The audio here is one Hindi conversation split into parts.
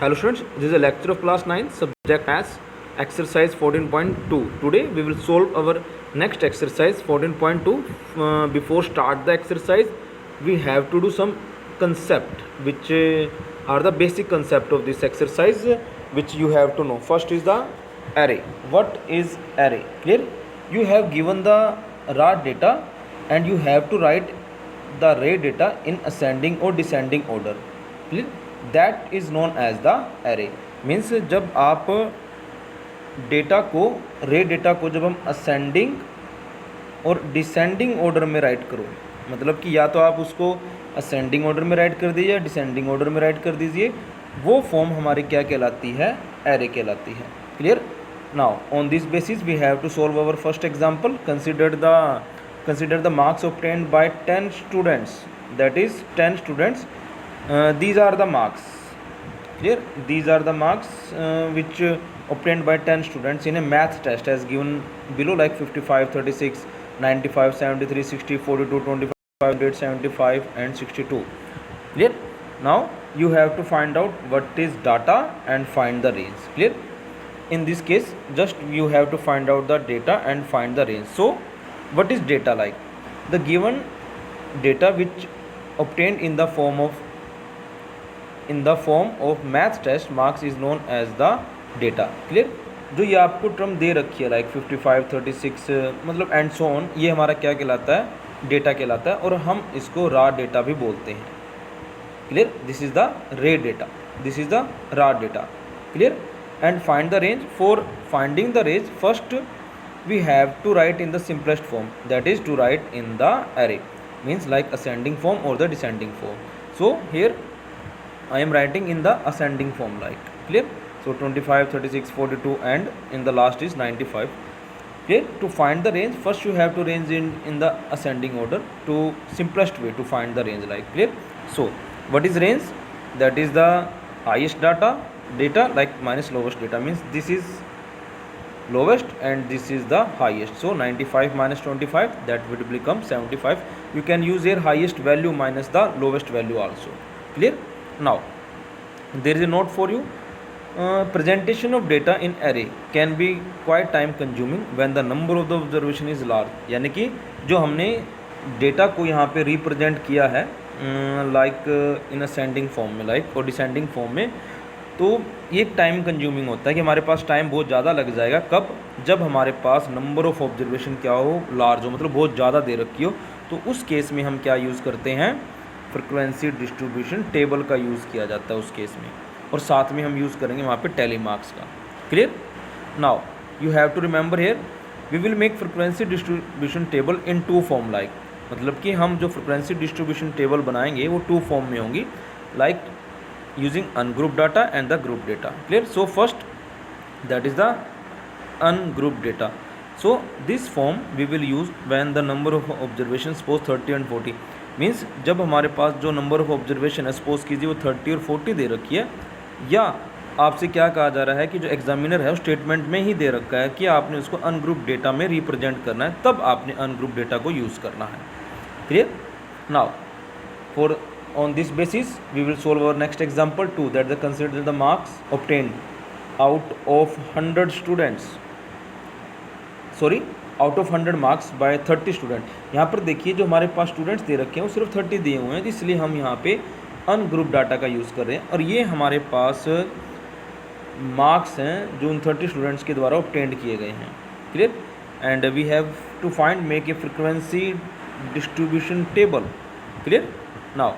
Hello students, this is a lecture of class 9 subject as exercise 14.2. Today we will solve our next exercise 14.2. Before start the exercise we have to do some concept which are the basic concept of this exercise which you have to know. First is the array. What is array? Clear? You have given the raw data and you have to write the array data in ascending or descending order. Clear? That is known as the array. Means जब आप डेटा को रे डेटा को जब हम असेंडिंग और डिसेंडिंग ऑर्डर में राइट करो, मतलब कि या तो आप उसको असेंडिंग ऑर्डर में राइट कर दीजिए या डिसेंडिंग ऑर्डर में राइट कर दीजिए, वो फॉर्म हमारी क्या कहलाती है? एरे कहलाती है. Clear? Now on this basis we have to solve our first example. Consider the marks obtained by 10 students, that is 10 students. These are the marks. Clear? These are the marks which obtained by 10 students in a math test as given below, like 55, 36, 95, 73, 60, 42, 25, 75 and 62. Clear? Now you have to find out what is data and find the range. Clear? In this case just you have to find out the data and find the range. So what is data like? The given data which obtained in the form of math test marks is known as the data. Clear? जो ये आपको टर्म दे रखी है, लाइक 55, 36 मतलब एंड सो ऑन, ये हमारा क्या कहलाता है? डेटा कहलाता है, और हम इसको रा डेटा भी बोलते हैं. Clear? This is the raw data, this is the raw data. Clear? And find the range. For finding the range first we have to write in the simplest form, that is to write in the array. Means like ascending form और the descending form. So here I am writing in the ascending form, like. Clear? So 25, 36, 42 and in the last is 95. Clear? To find the range first you have to range in the ascending order, to simplest way to find the range, like. Clear? So what is range? That is the highest data like minus lowest data, means this is lowest and this is the highest. So 95 minus 25, that would become 75. You can use here highest value minus the lowest value also. Clear? Now there is a note for you. Presentation of data in array can be quite time consuming when the number of the observation is large. यानी कि जो हमने डेटा को यहाँ पे रिप्रेजेंट किया है लाइक इन असेंडिंग फॉर्म में, लाइक, और डिसेंडिंग फॉर्म में, तो ये टाइम कंज्यूमिंग होता है कि हमारे पास टाइम बहुत ज़्यादा लग जाएगा. कब? जब हमारे पास नंबर ऑफ़ ऑब्जर्वेशन क्या हो? लार्ज हो, मतलब बहुत ज़्यादा दे रखी हो. तो उस केस में हम क्या यूज़ करते हैं? फ्रिक्वेंसी डिस्ट्रीब्यूशन टेबल का यूज़ किया जाता है उस केस में, और साथ में हम यूज़ करेंगे वहाँ पे टेली मार्क्स का. Clear? Now you have to remember here we will make frequency distribution table in 2 form, like, मतलब कि हम जो फ्रिक्वेंसी डिस्ट्रीब्यूशन टेबल बनाएंगे वो 2 फॉर्म में होंगी, like using ungroup data and the group data. Clear? So first that is the ungroup data. So this form we will use when the number of observation suppose 30 and 40. Means जब हमारे पास जो नंबर ऑफ ऑब्जर्वेशन है, सपोज कीजिए वो 30 और 40 दे रखी है, या आपसे क्या कहा जा रहा है कि जो एग्जामिनर है वो स्टेटमेंट में ही दे रखा है कि आपने उसको अनग्रुप डेटा में रिप्रेजेंट करना है, तब आपने अनग्रुप डेटा को यूज़ करना है. Clear? Now for on this basis we will solve our next example 2, that the consider the marks obtained out of 100 students, sorry out of 100 marks by 30 student. यहाँ पर देखिए जो हमारे पास स्टूडेंट्स दे रखे हैं वो सिर्फ 30 दिए हुए हैं, इसलिए हम यहाँ पे अनग्रुप डाटा का यूज़ कर रहे हैं, और ये हमारे पास मार्क्स हैं जो उन 30 स्टूडेंट्स के द्वारा ऑब्टेंड किए गए हैं. Clear? And we have to find make a frequency distribution table. Clear? Now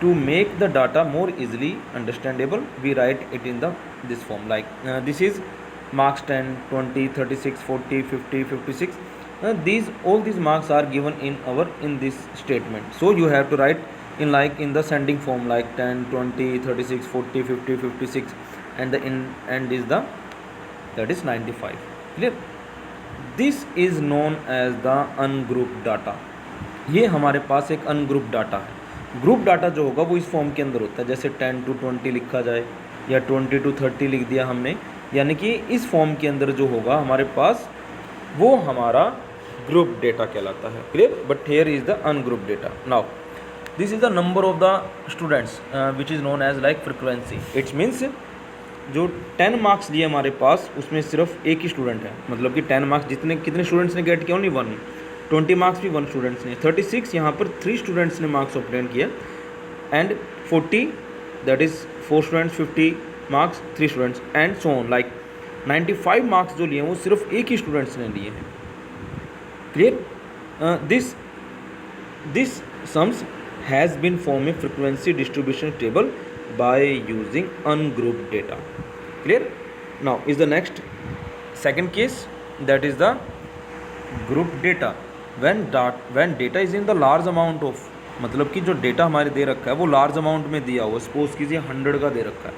to make the data more easily understandable we write it in the this form, like this is marks 10, 20, 36, 40, 50, 56. All these marks are given in this statement. So you have to write in the sending form, like 10, 20, 36, 40, 50, 56, and the end is that is 95. Clear? This is known as the ungrouped data. ये हमारे पास एक अनग्रुप डाटा है. ग्रुप डाटा जो होगा वो इस फॉर्म के अंदर होता है, जैसे 10 to 20 लिखा जाए या 20 to 30 लिख दिया हमने, यानी कि इस फॉर्म के अंदर जो होगा हमारे पास वो हमारा ग्रुप डेटा कहलाता है. Clear? But here is the ungroup data. Now this is the number of the students which is known as like frequency. It's means जो 10 मार्क्स लिए हमारे पास उसमें सिर्फ एक ही स्टूडेंट है, मतलब कि 10 मार्क्स कितने स्टूडेंट्स ने गेट किया, ओनली 1। 20 मार्क्स भी 1 स्टूडेंट्स ने। 36 यहाँ पर 3 स्टूडेंट्स ने मार्क्स ऑब्टेन किया। And 40 that is 4 students, 50 marks 3 students and so on. Like 95 marks जो लिए हैं वो सिर्फ एक ही स्टूडेंट्स ने लिए हैं। Clear? This sums has been form a frequency distribution table by using ungrouped data. Clear? Now is the next second case, that is the group data. When data is in the large amount of, मतलब कि जो डेटा हमारे दे रखा है वो लार्ज अमाउंट में दिया हुआ, सपोज कीजिए 100 का दे रखा है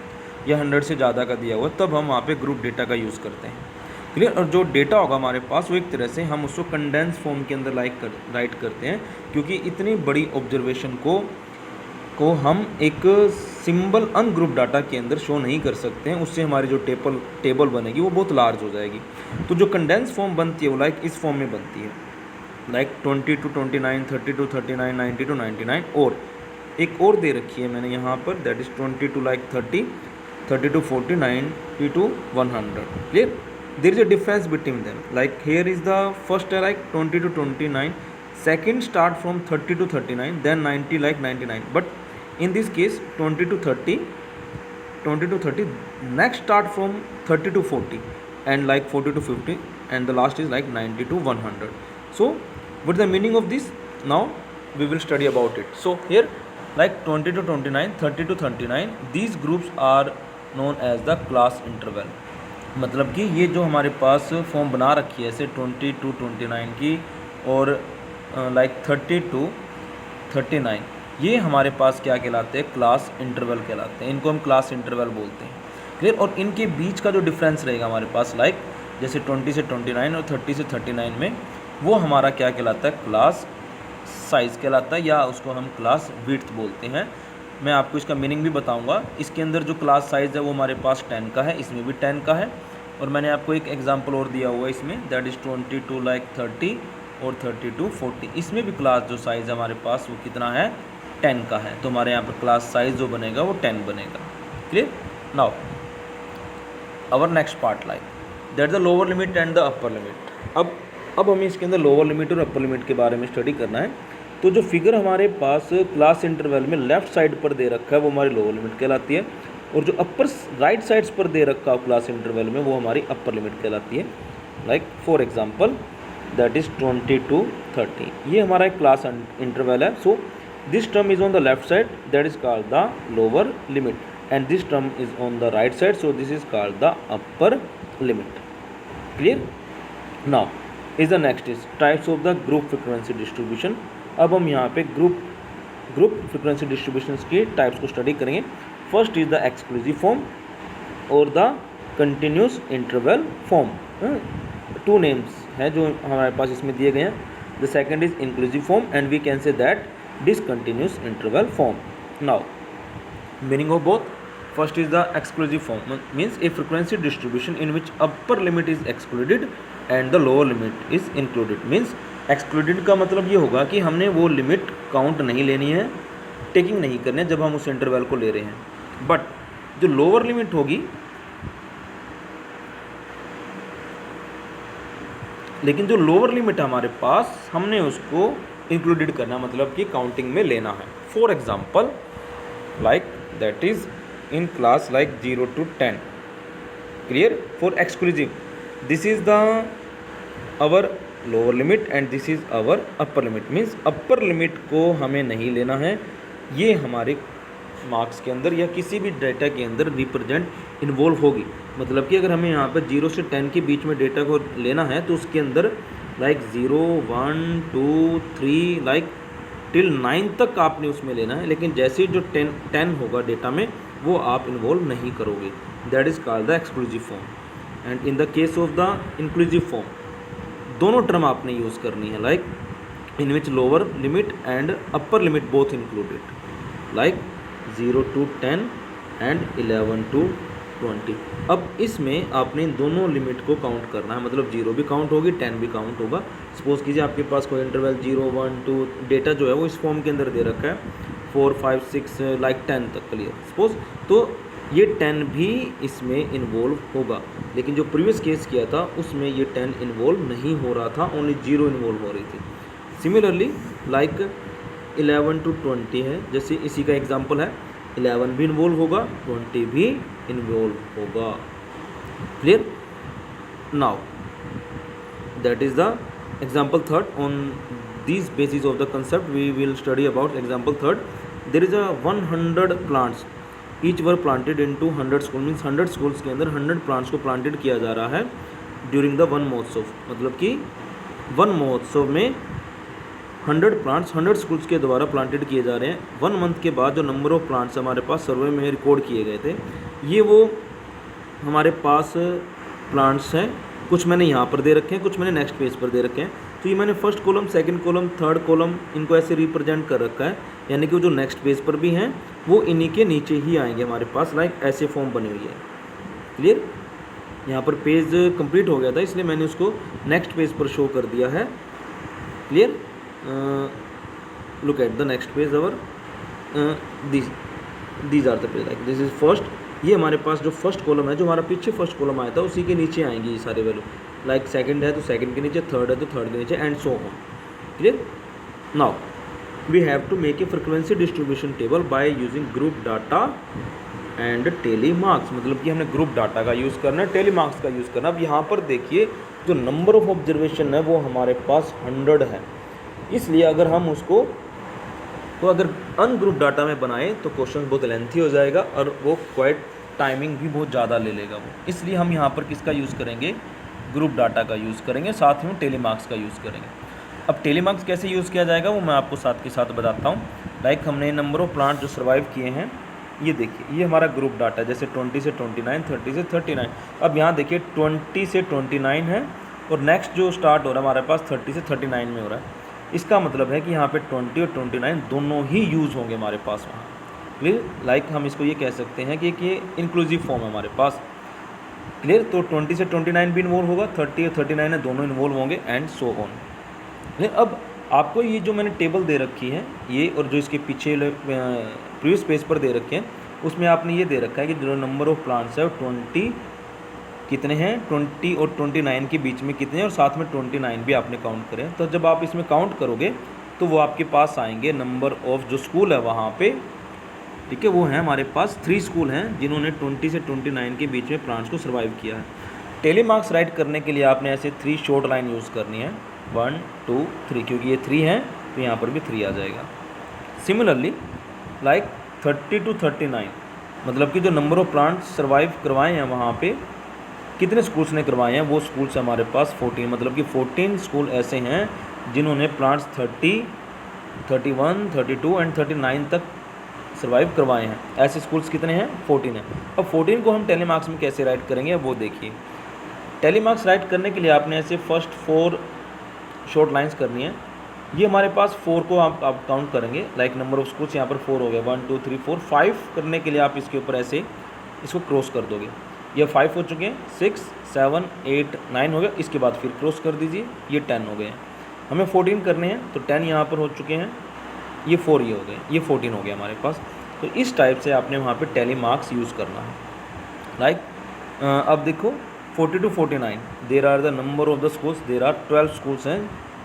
या 100 से ज़्यादा का दिया हुआ, तब हम वहाँ पे ग्रुप डेटा का यूज़ करते हैं। क्लियर? और जो डेटा होगा हमारे पास वो एक तरह से हम उसको कंडेंस फॉर्म के अंदर राइट करते हैं, क्योंकि इतनी बड़ी ऑब्जर्वेशन को हम एक सिंबल अनग्रुप डाटा के अंदर शो नहीं कर सकते हैं, उससे हमारी जो टेबल बनेगी वो बहुत लार्ज हो जाएगी। तो जो कंडेंस फॉर्म बनती है वो लाइक इस फॉर्म में बनती है, लाइक 20 to 29, 30 to 39, 90 to 99। और एक और दे रखी है मैंने यहाँ पर, that is 20 to like 30, 30 to 40, 90 to 100। Clear? There is a difference between them. Like here is the first like 20 to 29, second start from 30 to 39, then 90 like 99. But in this case 20 to 30, next start from 30 to 40 and like 40 to 50, and the last is like 90 to 100. So what is the meaning of this? Now we will study about it. So here like 20 to 29, 30 to 39, these groups are known as the class interval. मतलब कि ये जो हमारे पास फॉर्म बना रखी है ऐसे 20 to 29 की और लाइक 30 to 39, ये हमारे पास क्या कहलाते हैं? क्लास इंटरवल कहलाते हैं। इनको हम क्लास इंटरवल बोलते हैं। क्लियर? और इनके बीच का जो डिफरेंस रहेगा हमारे पास, लाइक जैसे 20 से 29 और 30 से 39 में, वो हमारा क्या कहलाता है? क्लास साइज़ कहलाता है, या उसको हम क्लास विड्थ बोलते हैं। मैं आपको इसका मीनिंग भी बताऊंगा। इसके अंदर जो क्लास साइज़ है वो हमारे पास 10 का है, इसमें भी 10 का है। और मैंने आपको एक एग्जांपल और दिया हुआ है इसमें, दैट इज़ 20 to like 30 और 30 to 40। इसमें भी क्लास जो साइज़ है हमारे पास वो कितना है? 10 का है। तो हमारे यहाँ पर क्लास साइज़ जो बनेगा वो 10 बनेगा। Clear? Now our next part like that the lower limit and the upper limit. अब हमें इसके अंदर लोअर लिमिट और अपर लिमिट के बारे में स्टडी करना है। तो जो फिगर हमारे पास क्लास इंटरवल में लेफ़्ट साइड पर दे रखा है वो हमारी लोअर लिमिट कहलाती है, और जो अपर राइट साइड्स पर दे रखा है क्लास इंटरवल में वो हमारी अपर लिमिट कहलाती है। Like for example that is 20 to 30, ये हमारा एक क्लास इंटरवल है। So this term is on the left side, that is called the lower limit, and this term is on the right side, so this is called the upper limit. Clear? Now is the next is types of the group frequency distribution. अब हम यहाँ पे ग्रुप फ्रीक्वेंसी डिस्ट्रीब्यूशन के टाइप्स को स्टडी करेंगे। First is the exclusive form और the continuous interval form. 2 names हैं जो हमारे पास इसमें दिए गए हैं। The second is inclusive form and we can say that discontinuous interval form. Now meaning of both, first is the exclusive form means a frequency distribution in which upper limit is excluded and the lower limit is included. Means excluded का मतलब ये होगा कि हमने वो लिमिट काउंट नहीं लेनी है, टेकिंग नहीं करनी है जब हम उस इंटरवल को ले रहे हैं। बट जो लोअर लिमिट होगी, लेकिन जो लोअर लिमिट हमारे पास हमने उसको इंक्लूडेड करना, मतलब कि काउंटिंग में लेना है। For example like that is in class like 0 to 10। Clear? For exclusive this is the our lower limit and this is our upper limit. Means upper limit को हमें नहीं लेना है, ये हमारे मार्क्स के अंदर या किसी भी डेटा के अंदर रिप्रेजेंट इन्वॉल्व होगी। मतलब कि अगर हमें यहाँ पर 0 से 10 के बीच में डेटा को लेना है तो उसके अंदर लाइक 0, 1, 2, 3 लाइक टिल 9 तक आपने उसमें लेना है, लेकिन जैसे जो 10 होगा डेटा में वो आप इन्वॉल्व नहीं करोगे। That is called the exclusive form. And in the case of the inclusive form दोनों टर्म आपने यूज़ करनी है, like in which lower limit and upper limit both included, like 0 to 10 and 11 to 20। अब इसमें आपने इन दोनों लिमिट को काउंट करना है, मतलब 0 भी काउंट होगी, 10 भी काउंट होगा। सपोज़ कीजिए आपके पास कोई इंटरवल 0, 1, 2 डेटा जो है वो इस फॉर्म के अंदर दे रखा है 4, 5, 6 लाइक 10 तक। क्लियर? सपोज तो ये 10 भी इसमें इन्वॉल्व होगा, लेकिन जो प्रीवियस केस किया था उसमें ये 10 इन्वॉल्व नहीं हो रहा था, ओनली 0 इन्वॉल्व हो रही थी। सिमिलरली लाइक 11 to 20 है, जैसे इसी का एग्जांपल है, 11 भी इन्वॉल्व होगा, 20 भी इन्वॉल्व होगा। Clear? Now that is the example third. On these basis of the concept we will study about example third. There is a 100 plants, each were planted into 100 school, means 100 schools के अंदर 100 plants को planted किया जा रहा है during the वन महोत्सव, मतलब कि वन महोत्सव में 100 प्लांट्स 100 स्कूल्स के द्वारा प्लांटेड किए जा रहे हैं। 1 मंथ के बाद जो नंबर ऑफ प्लांट्स हमारे पास सर्वे में रिकॉर्ड किए गए थे, ये वो हमारे पास प्लांट्स हैं। कुछ मैंने यहाँ पर दे रखे हैं, कुछ मैंने नेक्स्ट पेज पर दे रखे हैं। तो ये मैंने first column, second column, third column इनको ऐसे रिप्रेजेंट कर रखा है, यानी कि जो नेक्स्ट पेज पर भी हैं वो इन्हीं के नीचे ही आएंगे हमारे पास, लाइक ऐसे फॉर्म बनी हुई है। क्लियर? यहाँ पर पेज कंप्लीट हो गया था, इसलिए मैंने उसको नेक्स्ट पेज पर शो कर दिया है। Clear? Look at the next page our these are the page, like this is first. ये हमारे पास जो फर्स्ट कॉलम है, जो हमारा पीछे फर्स्ट कॉलम आया था, उसी के नीचे आएंगी ये सारे वैल्यू। लाइक सेकंड है तो सेकंड के नीचे, थर्ड है तो थर्ड के नीचे, and so on. Clear? Now we have to make a frequency distribution table by using group data and tally marks, मतलब कि हमने ग्रुप डाटा का यूज़ करना है, टेली मार्क्स का यूज़ करना। अब यहाँ पर देखिए जो नंबर ऑफ ऑब्जर्वेशन है वो हमारे पास 100 है, इसलिए अगर हम उसको तो अगर अनग्रुप डाटा में बनाएं तो क्वेश्चन बहुत लेंथी हो जाएगा और वो क्वाइट टाइमिंग भी बहुत ज़्यादा ले लेगा वो। इसलिए हम यहाँ पर किसका यूज़ करेंगे? ग्रुप डाटा का यूज़ करेंगे, साथ में टेली मार्क्स का यूज़ करेंगे। अब टेली मार्क्स कैसे यूज़ किया जाएगा वो मैं आपको साथ के साथ बताता हूँ। लाइक हमने नंबर ऑफ प्लांट जो सर्वाइव किए हैं, ये देखिए ये हमारा ग्रुप डाटा, जैसे 20 से 29, 30 से 39। अब यहाँ देखिए 20 से 29 है और नेक्स्ट जो स्टार्ट हो रहा है हमारे पास 30 से 39 में हो रहा है। इसका मतलब है कि यहाँ पे 20 और 29 दोनों ही यूज़ होंगे हमारे पास वहाँ। क्लियर? लाइक हम इसको ये कह सकते हैं कि ये इंक्लूसिव फॉर्म है हमारे पास। क्लियर? तो 20 से 29 भी इन्वॉल्व होगा, 30 और 39 है, दोनों इन्वॉल्व होंगे, एंड सो ऑन। अब आपको ये जो मैंने टेबल दे रखी है ये, और जो इसके पीछे प्रीवियस पेज पर दे रखे हैं, उसमें आपने ये दे रखा है कि जो नंबर ऑफ प्लांट्स है 20 कितने हैं, 20 और 29 के बीच में कितने हैं, और साथ में 29 भी आपने काउंट करें। तो जब आप इसमें काउंट करोगे तो वो आपके पास आएंगे नंबर ऑफ जो स्कूल है वहाँ पे। ठीक है? वो हैं हमारे पास 3 स्कूल हैं जिन्होंने 20 से 29 के बीच में प्लांट्स को सर्वाइव किया है। टेली मार्क्स राइट करने के लिए आपने ऐसे 3 शॉर्ट लाइन यूज़ करनी है, 1 2 3, क्योंकि ये 3 हैं तो यहाँ पर भी 3 आ जाएगा। सिमिलरली लाइक 30 to 39, मतलब कि जो नंबर ऑफ प्लांट्स सर्वाइव करवाए हैं वहाँ पे कितने स्कूल्स ने करवाए हैं, वो स्कूल्स हमारे पास 14, मतलब कि 14 स्कूल ऐसे हैं जिन्होंने प्लांट्स 30, 31, 32 एंड 39 तक सर्वाइव करवाए हैं। ऐसे स्कूल्स कितने हैं? 14 हैं। अब 14 को हम टेली मार्क्स में कैसे राइट करेंगे वो देखिए। टेली मार्क्स राइट करने के लिए आपने ऐसे फर्स्ट 4 शॉर्ट लाइंस करनी है। ये हमारे पास 4 को आप काउंट करेंगे, लाइक नंबर ऑफ स्कूल्स यहाँ पर 4 हो गए, 1 2 3 4 5 करने के लिए आप इसके ऊपर ऐसे इसको क्रॉस कर दोगे। ये 5 हो चुके हैं, 6 7 8 9 हो गए, इसके बाद फिर क्रॉस कर दीजिए, ये 10 हो गए हैं। हमें 14 करने हैं तो 10 यहाँ पर हो चुके हैं, ये 4 ये हो गए, ये 14 हो गया हमारे पास। तो इस टाइप से आपने वहाँ पे टेली मार्क्स यूज़ करना है। लाइक अब देखो 40 to 49 there are the number of the schools, there are 12 schools हैं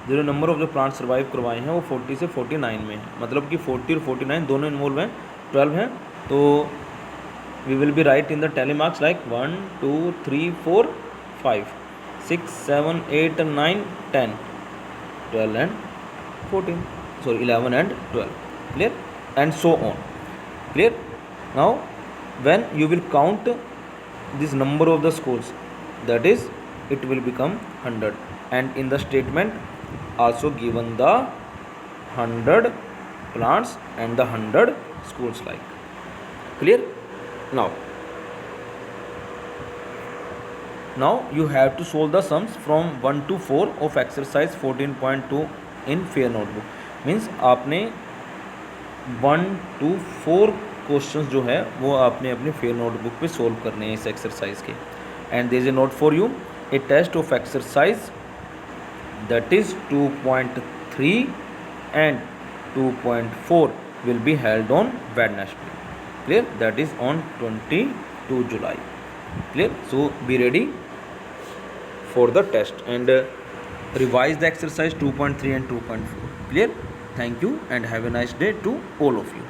जो number of the plant survive करवाए हैं वो 40 से 49 में है, मतलब कि 40 और 49 दोनों इन्वॉल्व हैं, 12 हैं। तो we will be write in the tally marks like 1 2 3 4 5 6 7 8 9 10 12 and 14, sorry 11 and 12, clear, and so on. Clear? Now when you will count this number of the schools, that is it will become 100, and in the statement also given the 100 plants and the 100 schools, like. Clear? Now you have to solve the sums from 1 to 4 of exercise 14.2 in fair notebook. Means आपने 1 to 4 क्वेश्चंस जो है वो आपने अपने फेयर नोटबुक पे सोल्व करने हैं इस एक्सरसाइज के। And there is a note for you, a test of exercise that is 2.3 and 2.4 will be held on Wednesday. clear, that is on 22 July, clear. So be ready for the test and revise the exercise 2.3 and 2.4, clear. Thank you and have a nice day to all of you.